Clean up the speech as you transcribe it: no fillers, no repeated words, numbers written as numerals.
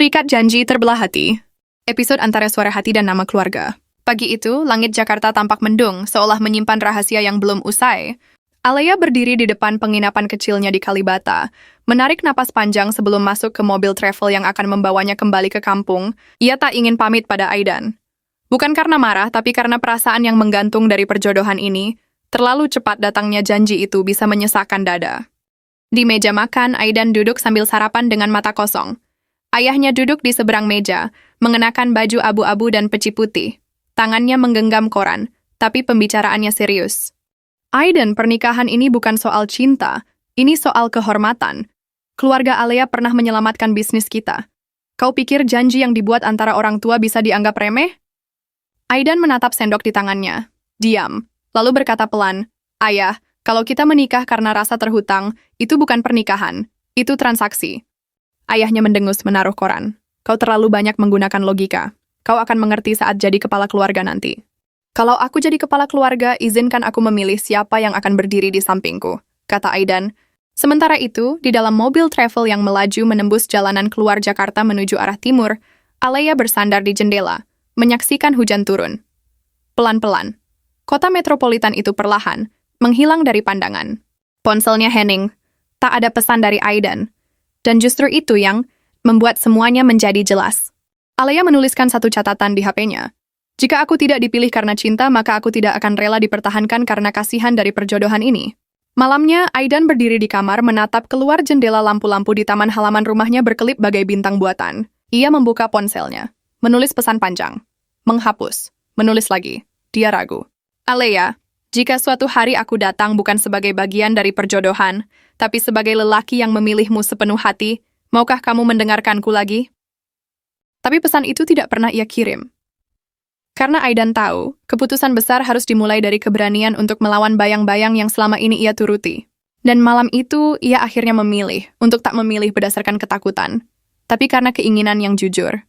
Terikat janji terbelah hati. Episode antara suara hati dan nama keluarga. Pagi itu, langit Jakarta tampak mendung, seolah menyimpan rahasia yang belum usai. Alea berdiri di depan penginapan kecilnya di Kalibata, menarik napas panjang sebelum masuk ke mobil travel yang akan membawanya kembali ke kampung. Ia tak ingin pamit pada Aidan. Bukan karena marah, tapi karena perasaan yang menggantung dari perjodohan ini. Terlalu cepat datangnya janji itu bisa menyesakkan dada. Di meja makan, Aidan duduk sambil sarapan dengan mata kosong. Ayahnya duduk di seberang meja, mengenakan baju abu-abu dan peci putih. Tangannya menggenggam koran, tapi pembicaraannya serius. Aidan, pernikahan ini bukan soal cinta, ini soal kehormatan. Keluarga Alea pernah menyelamatkan bisnis kita. Kau pikir janji yang dibuat antara orang tua bisa dianggap remeh? Aidan menatap sendok di tangannya. Diam, lalu berkata pelan, "Ayah, kalau kita menikah karena rasa terhutang, itu bukan pernikahan, itu transaksi." Ayahnya mendengus menaruh koran. "Kau terlalu banyak menggunakan logika. Kau akan mengerti saat jadi kepala keluarga nanti. Kalau aku jadi kepala keluarga, izinkan aku memilih siapa yang akan berdiri di sampingku," kata Aidan. Sementara itu, di dalam mobil travel yang melaju menembus jalanan keluar Jakarta menuju arah timur, Alea bersandar di jendela, menyaksikan hujan turun. Pelan-pelan, kota metropolitan itu perlahan, menghilang dari pandangan. Ponselnya hening, tak ada pesan dari Aidan. Dan justru itu yang membuat semuanya menjadi jelas. Alea menuliskan satu catatan di HP-nya. "Jika aku tidak dipilih karena cinta, maka aku tidak akan rela dipertahankan karena kasihan dari perjodohan ini." Malamnya, Aidan berdiri di kamar menatap keluar jendela lampu-lampu di taman halaman rumahnya berkelip bagai bintang buatan. Ia membuka ponselnya, menulis pesan panjang. Menghapus, menulis lagi. Dia ragu. "Alea, jika suatu hari aku datang bukan sebagai bagian dari perjodohan, tapi sebagai lelaki yang memilihmu sepenuh hati, maukah kamu mendengarkanku lagi?" Tapi pesan itu tidak pernah ia kirim. Karena Aidan tahu, keputusan besar harus dimulai dari keberanian untuk melawan bayang-bayang yang selama ini ia turuti. Dan malam itu, ia akhirnya memilih untuk tak memilih berdasarkan ketakutan, tapi karena keinginan yang jujur.